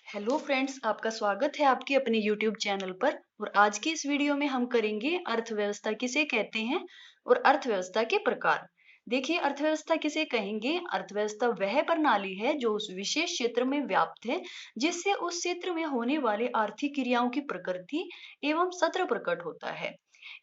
Hello friends, आपका स्वागत है आपके अपने यूट्यूब चैनल पर। और आज की इस वीडियो में हम करेंगे अर्थव्यवस्था किसे कहते हैं और अर्थव्यवस्था के प्रकार। देखिए, अर्थव्यवस्था किसे कहेंगे? अर्थव्यवस्था वह प्रणाली है जो उस विशेष क्षेत्र में व्याप्त है, जिससे उस क्षेत्र में होने वाले आर्थिक क्रियाओं की प्रकृति एवं सत्र प्रकट होता है।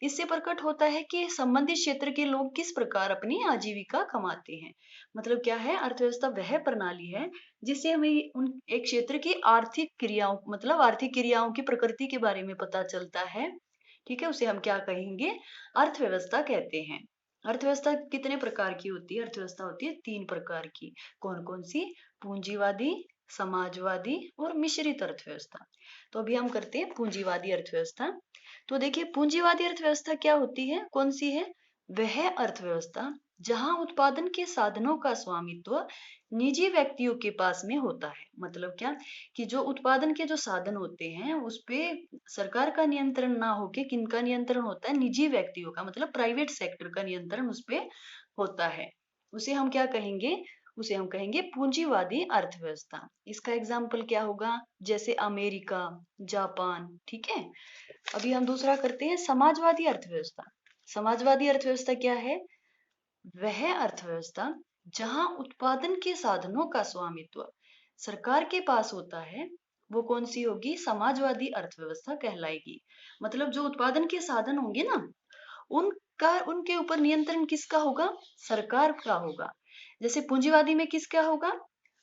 इससे प्रकट होता है कि संबंधित क्षेत्र के लोग किस प्रकार अपनी आजीविका कमाते हैं। मतलब क्या है? अर्थव्यवस्था वह प्रणाली है जिससे हमें उन एक क्षेत्र की आर्थिक क्रियाओं मतलब आर्थिक क्रियाओं की प्रकृति के बारे में पता चलता है। ठीक है, उसे हम क्या कहेंगे? अर्थव्यवस्था कहते हैं। अर्थव्यवस्था कितने प्रकार की होती है? अर्थव्यवस्था होती है 3 प्रकार की। कौन-कौन सी? पूंजीवादी, समाजवादी और मिश्रित अर्थव्यवस्था। तो अभी हम करते हैं पूंजीवादी अर्थव्यवस्था। तो देखिए, पूंजीवादी अर्थव्यवस्था क्या होती है? कौन सी है? वह अर्थव्यवस्था जहां उत्पादन के साधनों का स्वामित्व निजी व्यक्तियों के पास में होता है। मतलब क्या? कि जो उत्पादन के जो साधन होते हैं उस पे सरकार का नियंत्रण ना होके किनका नियंत्रण होता है? निजी व्यक्तियों का, मतलब प्राइवेट सेक्टर का नियंत्रण उस पे होता है। उसे हम क्या कहेंगे? उसे हम कहेंगे पूंजीवादी अर्थव्यवस्था। इसका एग्जाम्पल क्या होगा? जैसे अमेरिका, जापान। ठीक है। अभी हम दूसरा करते हैं समाजवादी अर्थव्यवस्था। समाजवादी अर्थव्यवस्था क्या है? वह अर्थव्यवस्था जहां उत्पादन के साधनों का स्वामित्व सरकार के पास होता है, वो कौन सी होगी? समाजवादी अर्थव्यवस्था कहलाएगी। मतलब जो उत्पादन के साधन होंगे ना, उनका उनके ऊपर नियंत्रण किसका होगा? सरकार का होगा। जैसे पूंजीवादी में किसका होगा?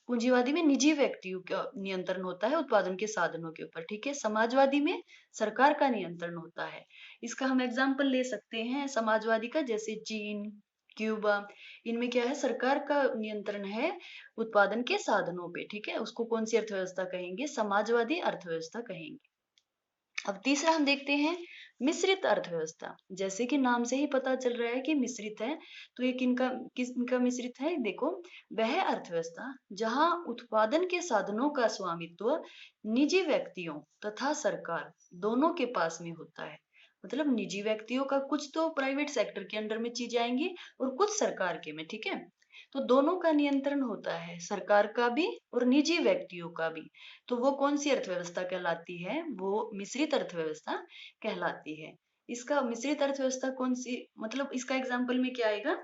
पूंजीवादी में निजी व्यक्तियों का नियंत्रण होता है उत्पादन के साधनों के ऊपर। ठीक है। समाजवादी में सरकार का नियंत्रण होता है। इसका हम एग्जाम्पल ले सकते हैं समाजवादी का, जैसे चीन, क्यूबा। इनमें क्या है? सरकार का नियंत्रण है उत्पादन के साधनों पे। ठीक है। उसको कौन सी अर्थव्यवस्था कहेंगे? समाजवादी अर्थव्यवस्था कहेंगे। अब तीसरा हम देखते हैं मिश्रित अर्थव्यवस्था। जैसे कि नाम से ही पता चल रहा है कि मिश्रित है, तो ये किनका मिश्रित है? देखो, वह अर्थव्यवस्था जहां उत्पादन के साधनों का स्वामित्व निजी व्यक्तियों तथा सरकार दोनों के पास में होता है। मतलब निजी व्यक्तियों का कुछ तो प्राइवेट सेक्टर के अंडर में चीजें आएंगी और कुछ सरकार के में। ठीक है। तो दोनों का नियंत्रण होता है, सरकार का भी और निजी व्यक्तियों का भी। तो वो कौन सी अर्थव्यवस्था कहलाती है? वो मिश्रित अर्थव्यवस्था कहलाती है। इसका मिश्रित अर्थव्यवस्था कौन सी, मतलब इसका एग्जाम्पल में क्या आएगा?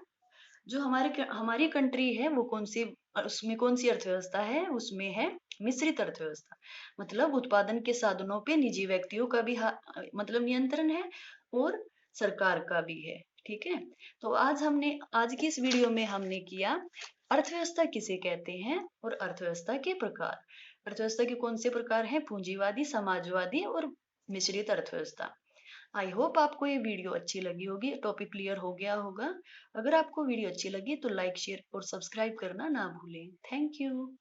जो हमारी कंट्री है वो कौन सी, उसमें कौन सी अर्थव्यवस्था है? उसमें है मिश्रित अर्थव्यवस्था। मतलब उत्पादन के साधनों पे निजी व्यक्तियों का भी मतलब नियंत्रण है और सरकार का भी है। ठीक है। तो आज की इस वीडियो में हमने किया अर्थव्यवस्था किसे कहते हैं और अर्थव्यवस्था के प्रकार। अर्थव्यवस्था के कौन से प्रकार हैं? पूंजीवादी, समाजवादी और मिश्रित अर्थव्यवस्था। आई होप आपको ये वीडियो अच्छी लगी होगी, टॉपिक क्लियर हो गया होगा। अगर आपको वीडियो अच्छी लगी तो लाइक, शेयर और सब्सक्राइब करना ना भूलें। Thank you.